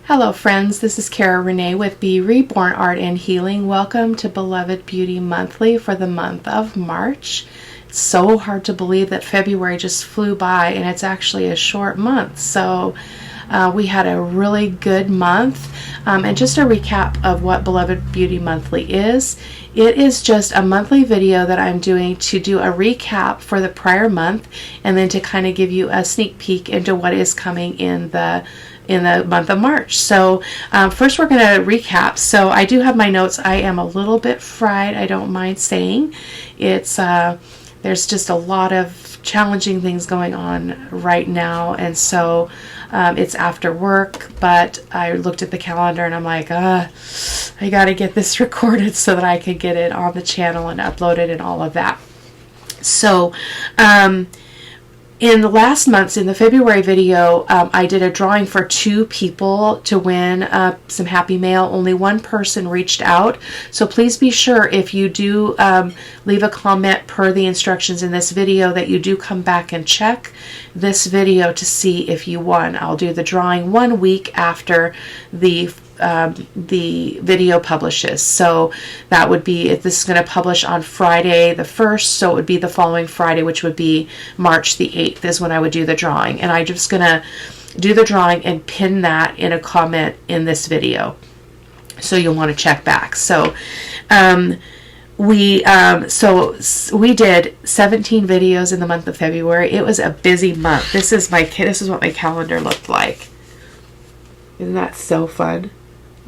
Hello friends, this is Cara-Renee with B.Reborn Art and Healing. Welcome to Beloved Beauty Monthly for the month of March. It's so hard to believe that February just flew by and it's actually a short month. So we had a really good month. And just a recap of what Beloved Beauty Monthly is. It is just a monthly video that I'm doing to do a recap for the prior month and then to kind of give you a sneak peek into what is coming in the month of March. So first we're going to recap. So I do have my notes. I am a little bit fried, I don't mind saying. It's there's just a lot of challenging things going on right now, and so it's after work, but I looked at the calendar and I'm like, I gotta get this recorded so that I can get it on the channel and upload it and all of that. So in the last month's, in the February video, I did a drawing for 2 people to win some Happy Mail. Only one person reached out. So please be sure, if you do leave a comment per the instructions in this video, that you do come back and check this video to see if you won. I'll do the drawing 1 week after the video publishes. So that would be, if this is going to publish on Friday the 1st, so it would be the following Friday, which would be March the 8th is when I would do the drawing. And I'm just going to do the drawing and pin that in a comment in this video, so you'll want to check back. So we did 17 videos in the month of February. It was a busy month. This is what my calendar looked like. Isn't that so fun?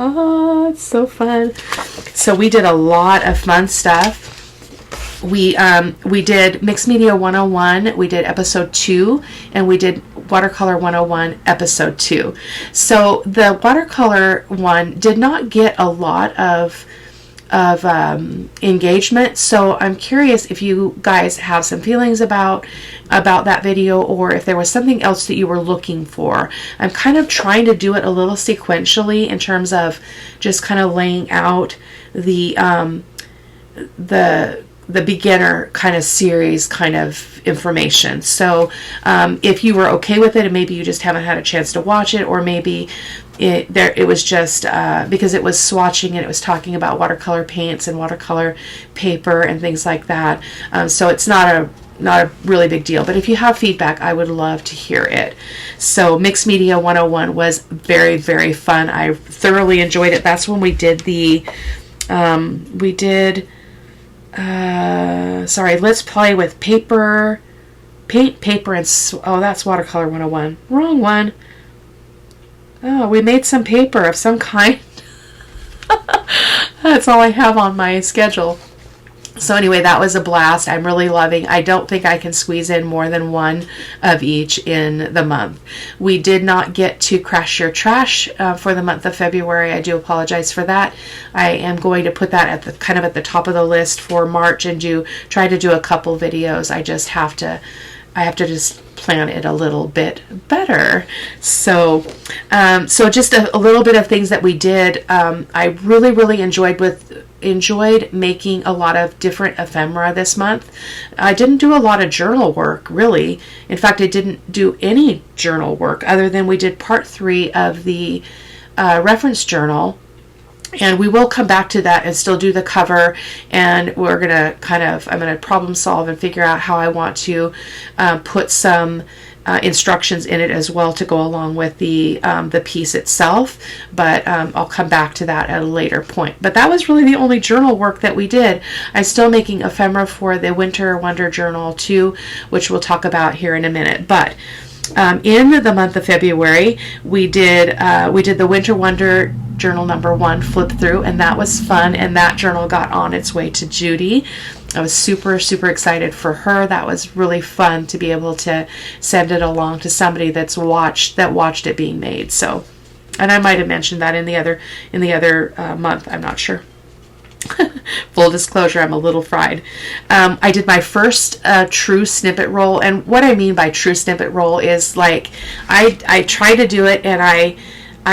Oh, it's so fun. So we did a lot of fun stuff. We did Mixed Media 101, we did episode 2, and we did Watercolor 101 episode 2. So the watercolor one did not get a lot of engagement, so I'm curious if you guys have some feelings about that video, or if there was something else that you were looking for. I'm kind of trying to do it a little sequentially in terms of just kind of laying out the beginner kind of series kind of information. So if you were okay with it, and maybe you just haven't had a chance to watch it, or maybe it was just because it was swatching and it was talking about watercolor paints and watercolor paper and things like that. So it's not a really big deal, but if you have feedback, I would love to hear it. So Mixed Media 101 was very, very fun. I thoroughly enjoyed it. That's when we did Let's Play with Paint, Paper, and that's Watercolor 101. Wrong one. Oh, we made some paper of some kind. That's all I have on my schedule. So anyway, that was a blast. I'm really loving. I don't think I can squeeze in more than one of each in the month. We did not get to Crash Your Trash for the month of February. I do apologize for that. I am going to put that at the top of the list for March and try to do a couple videos. I have to just plan it a little bit better. So just a little bit of things that we did. I really enjoyed making a lot of different ephemera this month. I didn't do a lot of journal work, really. In fact, I didn't do any journal work other than we did part 3 of the reference journal. And we will come back to that and still do the cover, and we're going to I'm going to problem solve and figure out how I want to put some instructions in it as well to go along with the piece itself, but I'll come back to that at a later point. But that was really the only journal work that we did. I'm still making ephemera for the Winter Wonder Journal too, which we'll talk about here in a minute. But in the month of February, we did the Winter Wonder Journal number 1 flip through, and that was fun, and that journal got on its way to Judy. I was super excited for her. That was really fun to be able to send it along to somebody that watched it being made. So, and I might have mentioned that in the other month. I'm not sure. Full disclosure, I'm a little fried. I did my first true snippet roll, and what I mean by true snippet roll is like I try to do it, and I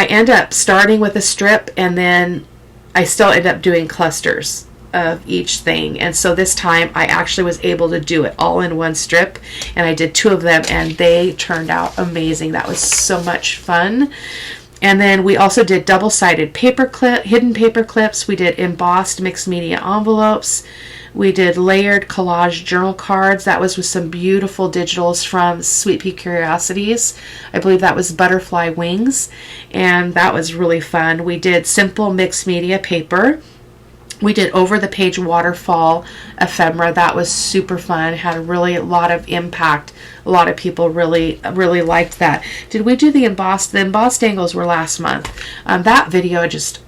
end up starting with a strip, and then I still end up doing clusters of each thing. And so this time I actually was able to do it all in one strip, and I did 2 of them, and they turned out amazing. That was so much fun. And then we also did double-sided hidden paper clips. We did embossed mixed media envelopes. We did layered collage journal cards. That was with some beautiful digitals from Sweet Pea Curiosities. I believe that was butterfly wings, and that was really fun. We did simple mixed media paper. We did over-the-page waterfall ephemera. That was super fun. Had a lot of impact. A lot of people really liked that. Did we do the embossed? The embossed angles were last month. That video just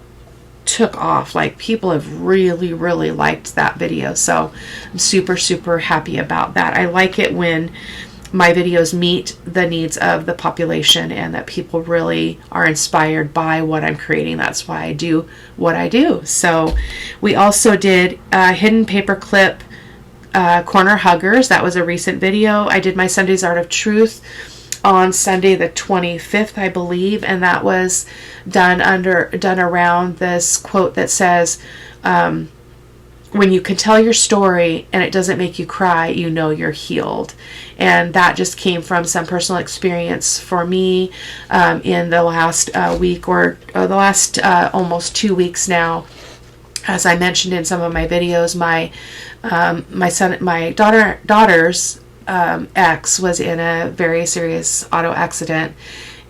took off. Like, people have really liked that video, so I'm super happy about that. I like it when my videos meet the needs of the population and that people really are inspired by what I'm creating. That's why I do what I do. So we also did hidden paperclip corner huggers. That was a recent video. I did my Sunday's Art of Truth on Sunday the 25th, I believe, and that was done around this quote that says, when you can tell your story and it doesn't make you cry, you know you're healed. And that just came from some personal experience for me in the last week or the last almost 2 weeks now. As I mentioned in some of my videos, my daughter's ex was in a very serious auto accident,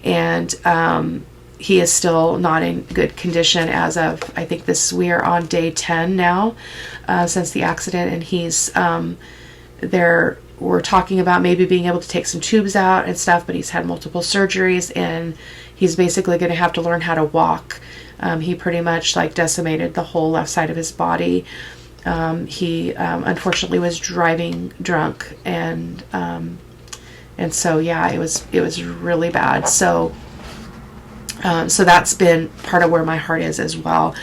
and he is still not in good condition as of, I think we are on day 10 now since the accident, and he's we're talking about maybe being able to take some tubes out and stuff, but he's had multiple surgeries and he's basically going to have to learn how to walk. He pretty much decimated the whole left side of his body. He unfortunately was driving drunk, and so yeah, it was really bad. So that's been part of where my heart is as well.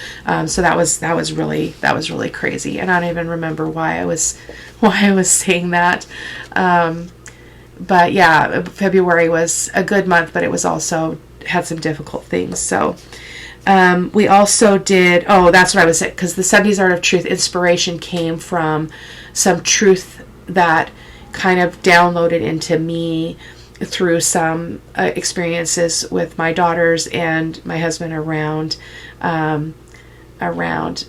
So that was really crazy, and I don't even remember why I was saying that. But yeah, February was a good month, but it was also had some difficult things. So we also did, that's what I was saying, because the Sunday's Art of Truth inspiration came from some truth that kind of downloaded into me through some experiences with my daughters and my husband around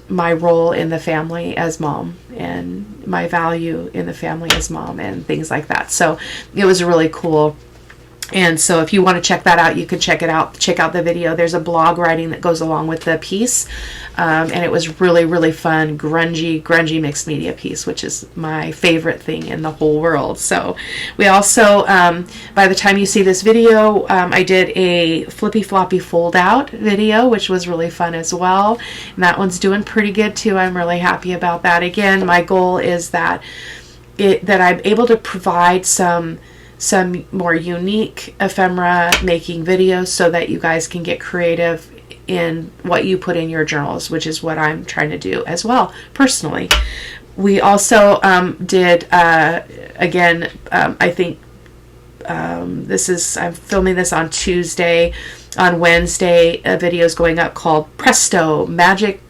my role in the family as mom and my value in the family as mom and things like that. So it was really cool. And so if you want to check that out, you can check it out. Check out the video. There's a blog writing that goes along with the piece. And it was really fun, grungy mixed media piece, which is my favorite thing in the whole world. So we also, by the time you see this video, I did a flippy floppy fold out video, which was really fun as well. And that one's doing pretty good too. I'm really happy about that. Again, my goal is that I'm able to provide some more unique ephemera making videos so that you guys can get creative in what you put in your journals, which is what I'm trying to do as well personally. We also did again, I think I'm filming this on Tuesday. On Wednesday, a video is going up called Presto Magic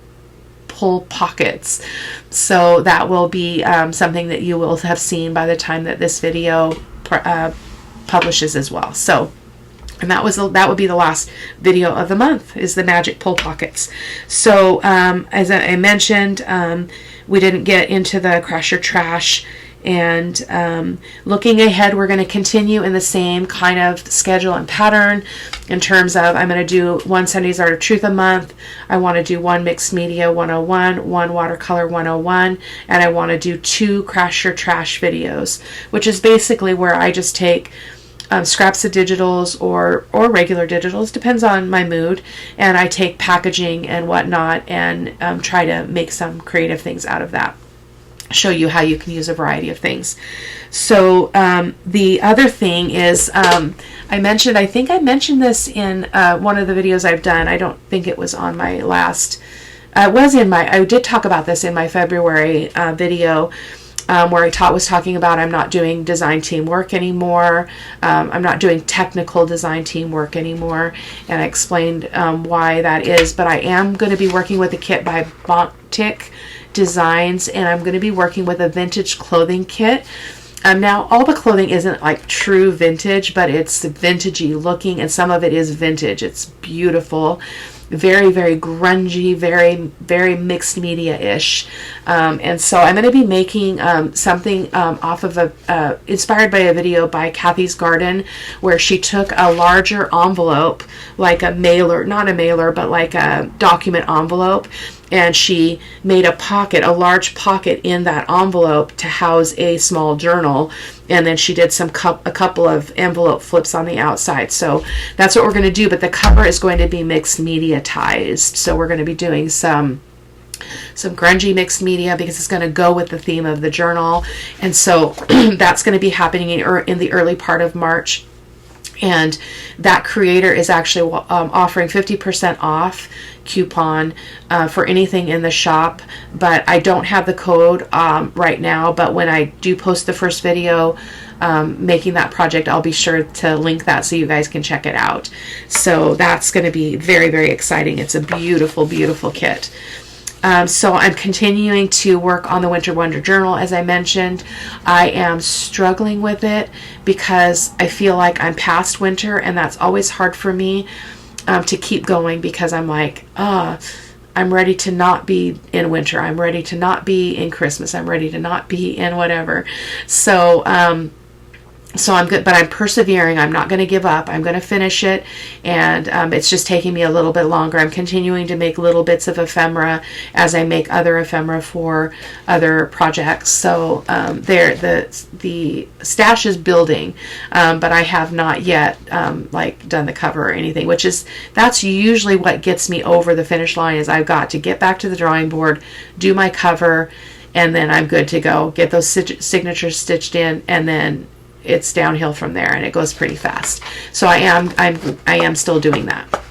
Pull Pockets. So that will be something that you will have seen by the time that this video publishes as well. So, and that would be the last video of the month, is the Magic Pull Pockets. So as I mentioned, we didn't get into the Crash Your Trash, and looking ahead, we're going to continue in the same kind of schedule and pattern in terms of, I'm going to do one Sunday's Art of Truth a month. I want to do one Mixed Media 101, one Watercolor 101, and I want to do 2 Crash Your Trash videos, which is basically where I just take scraps of digitals or regular digitals, depends on my mood, and I take packaging and whatnot and try to make some creative things out of that. Show you how you can use a variety of things. So the other thing is, I think I mentioned this in one of the videos I've done. I don't think it was on my last, I did talk about this in my February video, where I was talking about I'm not doing design team work anymore. I'm not doing technical design team work anymore, and I explained why that is. But I am going to be working with a kit by Bontic Designs, and I'm going to be working with a vintage clothing kit. Now, all the clothing isn't like true vintage, but it's vintagey looking, and some of it is vintage. It's beautiful. Very, very grungy, very mixed media-ish. And so I'm going to be making something off of inspired by a video by Kathy's Garden, where she took a larger envelope, like a mailer, not a mailer, but like a document envelope, and she made a large pocket in that envelope to house a small journal, and then she did a couple of envelope flips on the outside. So that's what we're going to do, but the cover is going to be mixed mediatized. So we're going to be doing some grungy mixed media because it's going to go with the theme of the journal, and so that's going to be happening in the early part of March. And that creator is actually offering 50% off coupon for anything in the shop, but I don't have the code right now, but when I do post the first video making that project, I'll be sure to link that so you guys can check it out. So that's going to be very, very exciting. It's a beautiful, beautiful kit. So I'm continuing to work on the Winter Wonder Journal. As I mentioned, I am struggling with it because I feel like I'm past winter, and that's always hard for me to keep going, because I'm like, I'm ready to not be in winter. I'm ready to not be in Christmas. I'm ready to not be in whatever. So I'm good, but I'm persevering. I'm not going to give up. I'm going to finish it, and it's just taking me a little bit longer. I'm continuing to make little bits of ephemera as I make other ephemera for other projects. So the stash is building, but I have not yet like done the cover or anything, that's usually what gets me over the finish line. Is I've got to get back to the drawing board, do my cover, and then I'm good to go. Get those signatures stitched in, and then it's downhill from there, and it goes pretty fast. So I am still doing that.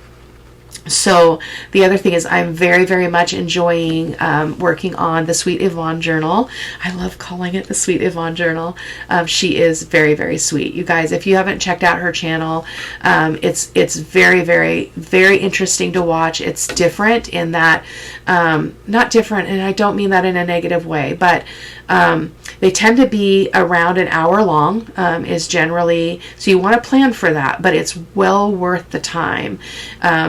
So the other thing is I'm very, very much enjoying working on the Sweet Yvonne journal. I love calling it the Sweet Yvonne journal. She is very, very sweet. You guys, if you haven't checked out her channel, it's very, very, very interesting to watch. It's different in that, not different, and I don't mean that in a negative way, but they tend to be around an hour long, is generally, so you want to plan for that, but it's well worth the time,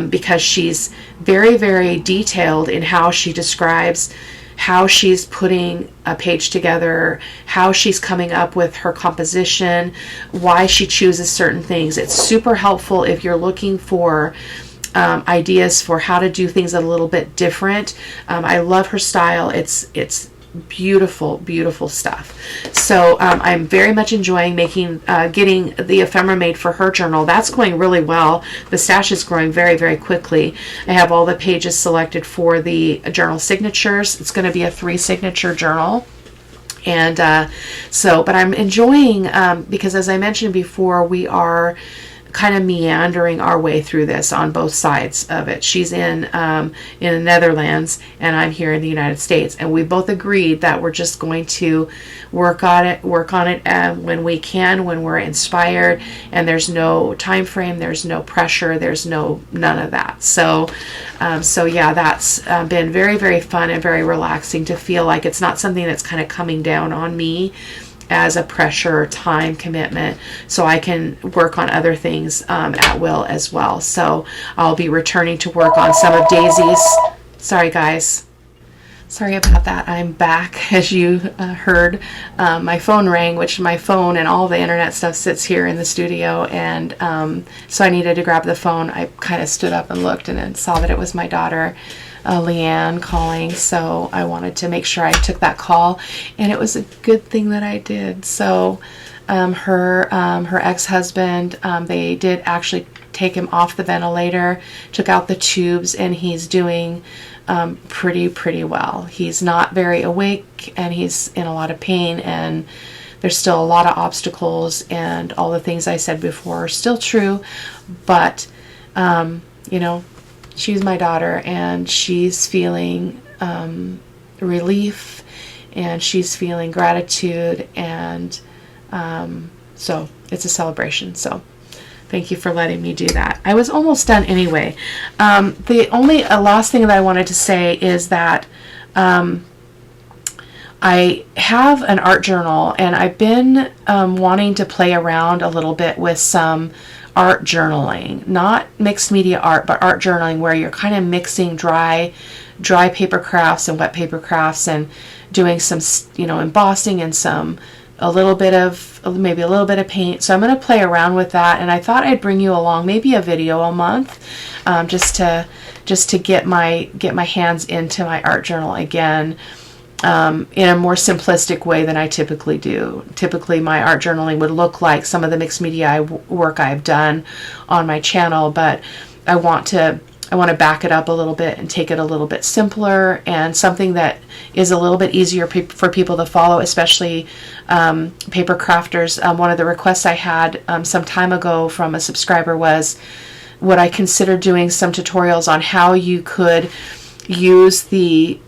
because she's very, very detailed in how she describes how she's putting a page together, how she's coming up with her composition, why she chooses certain things. It's super helpful if you're looking for ideas for how to do things a little bit different. I love her style. It's beautiful, beautiful stuff. So I'm very much enjoying getting the ephemera made for her journal. That's going really well. The stash is growing very, very quickly. I have all the pages selected for the journal signatures. It's going to be a 3-signature journal. And but I'm enjoying, because as I mentioned before, we are kind of meandering our way through this on both sides of it. She's in the Netherlands, and I'm here in the United States, and we both agreed that we're just going to work on it when we can, when we're inspired, and there's no time frame, there's no pressure, there's none of that. So yeah, that's been very, very fun and very relaxing to feel like it's not something that's kind of coming down on me as a pressure or time commitment, so I can work on other things at will as well. So I'll be returning to work on some of Daisy's. Sorry guys, sorry about that. I'm back. As you heard, my phone rang, which my phone and all the internet stuff sits here in the studio, and so I needed to grab the phone. I kind of stood up and looked and then saw that it was my daughter Leanne calling, so I wanted to make sure I took that call, and it was a good thing that I did. So her ex-husband, they did actually take him off the ventilator, took out the tubes, and he's doing pretty well. He's not very awake, and he's in a lot of pain, and there's still a lot of obstacles, and all the things I said before are still true, but you know, she's my daughter, and she's feeling relief, and she's feeling gratitude, and so it's a celebration. So thank you for letting me do that. I was almost done anyway. The only last thing that I wanted to say is that I I have an art journal, and I've been wanting to play around a little bit with some art journaling, not mixed media art, but art journaling, where you're kind of mixing dry paper crafts and wet paper crafts, and doing some, embossing and maybe a little bit of paint. So I'm going to play around with that, and I thought I'd bring you along maybe a video a month, just to get my hands into my art journal again. In a more simplistic way than I typically do. Typically, my art journaling would look like some of the mixed media work I've done on my channel, but I want to back it up a little bit and take it a little bit simpler, and something that is a little bit easier for people to follow, especially paper crafters. One of the requests I had some time ago from a subscriber was, would I consider doing some tutorials on how you could use the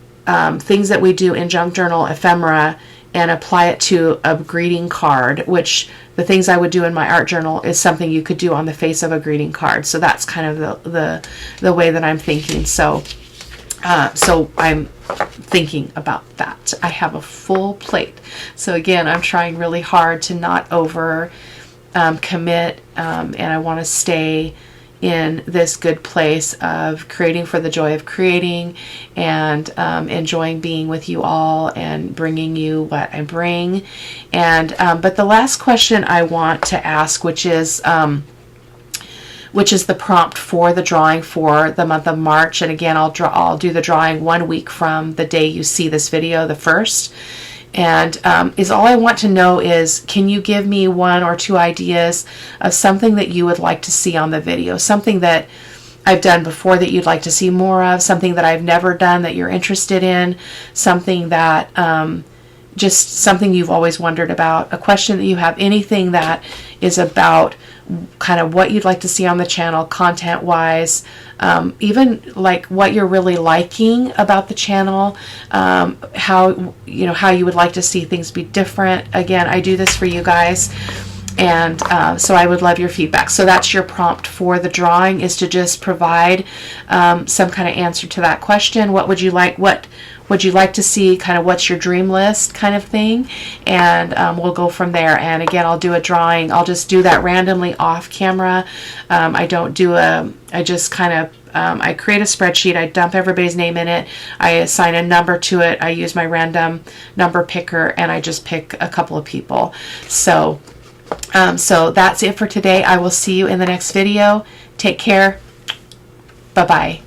things that we do in junk journal ephemera and apply it to a greeting card, which the things I would do in my art journal is something you could do on the face of a greeting card. So that's kind of the way that I'm thinking. So I'm thinking about that. I have a full plate. So again, I'm trying really hard to not over commit, and I want to stay in this good place of creating for the joy of creating, and enjoying being with you all and bringing you what I bring. And but the last question I want to ask, which is the prompt for the drawing for the month of March. And again, I'll do the drawing 1 week from the day you see this video, the 1st. And is all I want to know is, can you give me 1 or 2 ideas of something that you would like to see on the video, something that I've done before that you'd like to see more of, something that I've never done that you're interested in, something that just something you've always wondered about, a question that you have, anything that is about kind of what you'd like to see on the channel content wise, even like what you're really liking about the channel, how you would like to see things be different. Again, I do this for you guys, and so I would love your feedback. So that's your prompt for the drawing, is to just provide some kind of answer to that question. What would you like? What would you like to see? Kind of what's your dream list kind of thing, and we'll go from there. And again, I'll do a drawing. I'll just do that randomly off camera. I just kind of I create a spreadsheet. I dump everybody's name in it. I assign a number to it. I use my random number picker, and I just pick a couple of people. So that's it for today. I will see you in the next video. Take care. Bye-bye.